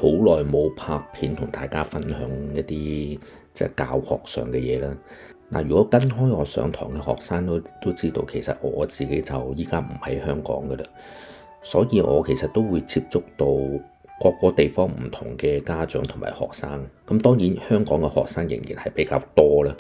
好耐冇拍片同大家分享一啲即係教學上嘅嘢啦。嗱，如果跟開我上堂嘅學生都知道，其實我自己就依家唔喺香港噶啦，所以我其實都會接觸到各個地方唔同嘅家長同埋學生。咁當然香港嘅學生仍然係比較多啦。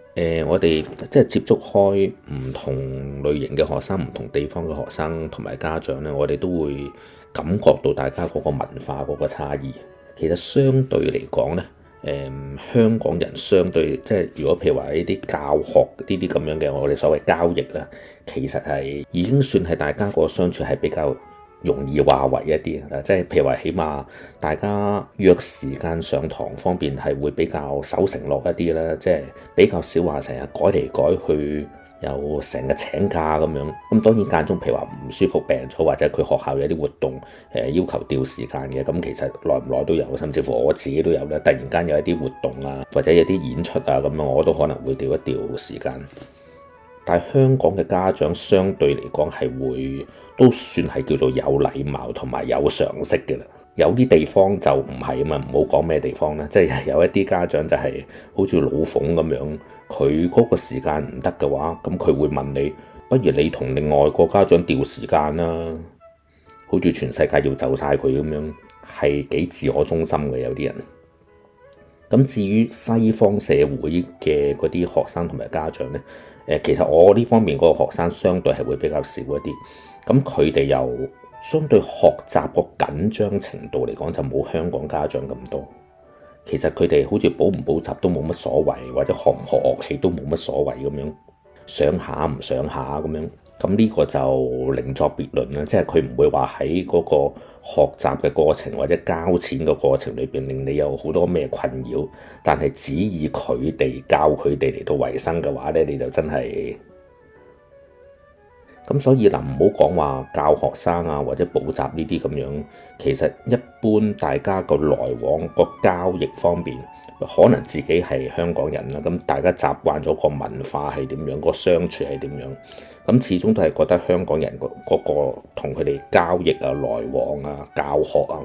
我哋即係接觸開唔同類型嘅學生、唔同地方嘅學生同埋家長咧，我哋都會感覺到大家嗰個文化嗰個差異。其實相對嚟講咧，香港人相對即係如果譬如話呢啲教學呢啲咁樣嘅我哋所謂交易啦，其實係已經算係大家個相處係比較容易話為一啲，即係譬如話起碼大家約時間上堂方面係會比較守承諾一啲啦，即係比較少話成日改嚟改去，又成日請假咁樣。咁當然間中譬如話唔舒服病咗，或者佢學校有啲活動要求調時間嘅，咁其實耐唔耐都有，甚至乎我自己都有啦。突然間有一啲活動啊，或者有啲演出啊咁樣，我都可能會調一調時間。但係香港嘅家長相對嚟講係會都算係叫做有禮貌同埋有常識嘅啦。有啲地方就唔係啊嘛，唔好講咩地方啦，即係有一啲家長就係好似老馮咁樣，佢嗰個時間唔得嘅話，咁佢會問你，不如你同另外個家長調時間啦，好似全世界要就晒佢咁樣，係幾自我中心嘅有啲人。咁至於西方社會嘅嗰啲學生同埋家長呢，其實我呢方面嗰個學生相對係會比較少一啲，咁佢哋又相對學習個緊張程度嚟講就冇香港家長咁多。其實佢哋好似補唔補習都冇乜所謂，或者學唔學樂器都冇乜所謂咁樣，上下唔上下咁樣。咁呢個就另作別論啦，即係佢唔會話喺嗰個學習嘅過程或者交錢嘅過程裏邊令你有好多咩困擾，但係只以佢哋教佢哋嚟到維生嘅話咧，你就真係咁。所以嗱，唔好講話教學生啊或者補習呢啲咁樣，其實一般大家個來往個交易方面，可能自己係香港人啦，咁大家習慣咗個文化係點樣，個相處係點樣，咁始終都係覺得香港人嗰個同佢哋交易啊、來往啊、教學啊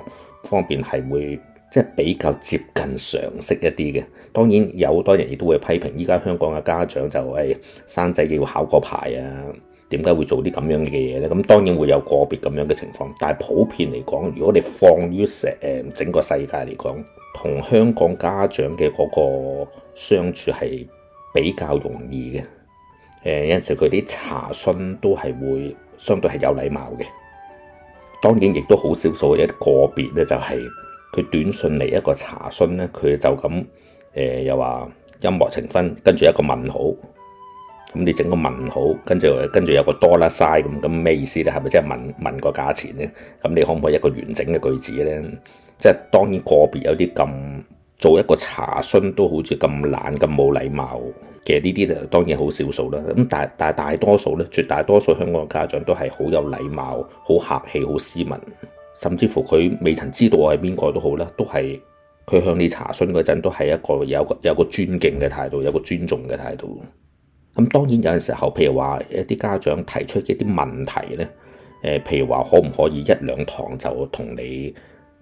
方面係會即係比較接近常識一啲嘅。當然有好多人亦都會批評依家香港嘅家長就係生仔要考個牌啊，點解會做啲咁樣嘅嘢呢？咁當然會有個別咁樣嘅情況，但係普遍嚟講，如果你放於整個世界嚟講，同香港家長嘅嗰個相處係比較容易嘅。有陣時佢啲查詢都係會相對係有禮貌嘅。當然亦都好少數一個別咧，就係佢短信嚟一個查詢咧，佢就咁又話音樂情分，跟住一個問號，咁你整個問號，跟住有個多啦曬咁咩意思咧？係咪即係問個價錢咧？咁你可唔可以一個完整嘅句子咧？即係當然個別有啲咁做一個查詢都好似咁懶咁冇禮貌嘅呢啲，就當然好少數啦。咁但係大多數咧，絕大多數香港嘅家長都係好有禮貌、好客氣、好斯文，甚至乎佢未曾知道我係邊個都好啦，都係佢向你查詢嗰陣都係有個尊敬嘅態度，有個尊重嘅態度。咁當然有陣時候，譬如話一啲家長提出一啲問題咧，譬如話可唔可以一兩堂就同你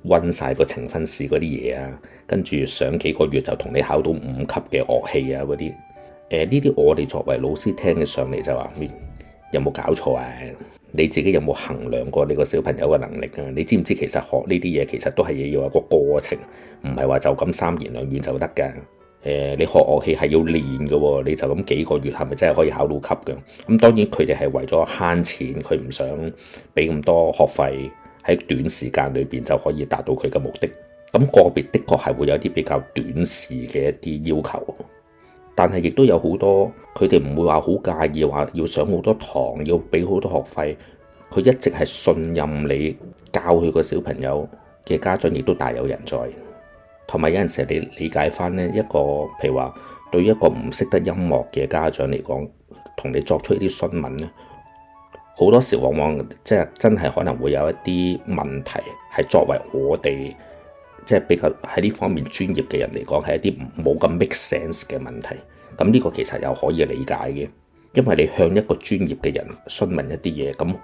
溫晒個呈分試嗰啲嘢啊，跟住上幾個月就同你考到5級嘅樂器啊嗰啲，呢啲我哋作為老師聽嘅上嚟就話，有冇搞錯啊？你自己有冇衡量過你個小朋友嘅能力啊？你知唔知其實學呢啲嘢其實都係要有一個過程，唔係話就咁三言兩語就得㗎。你學樂器係要練嘅喎，你就咁幾個月係咪真係可以考到級嘅？咁當然佢哋係為咗慳錢，佢唔想俾咁多學費，喺短時間裏邊就可以達到佢嘅目的。咁個別的確係會有啲比較短視嘅一啲要求，但係亦都有好多佢哋唔會話好介意話要上好多堂，要俾好多學費。佢一直係信任你教佢個小朋友嘅家長，亦都大有人在。同埋有陣時你理解翻呢一個，譬如話對於一個唔識得音樂嘅家長嚟講，同你作出一啲詢問呢，好多時往往即係真係可能會有一啲問題係作為我哋即係比較喺呢方面專業嘅人嚟講，係一啲冇咁 make sense 嘅問題。咁呢個其實又可以理解嘅，因為你向一個專業嘅人詢問一啲嘢，咁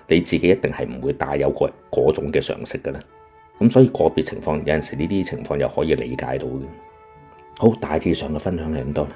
你自己一定係唔會帶有嗰種嘅常識㗎啦。咁所以個別情況有陣時呢啲情況又可以理解到嘅。好，大致上嘅分享係咁多啦。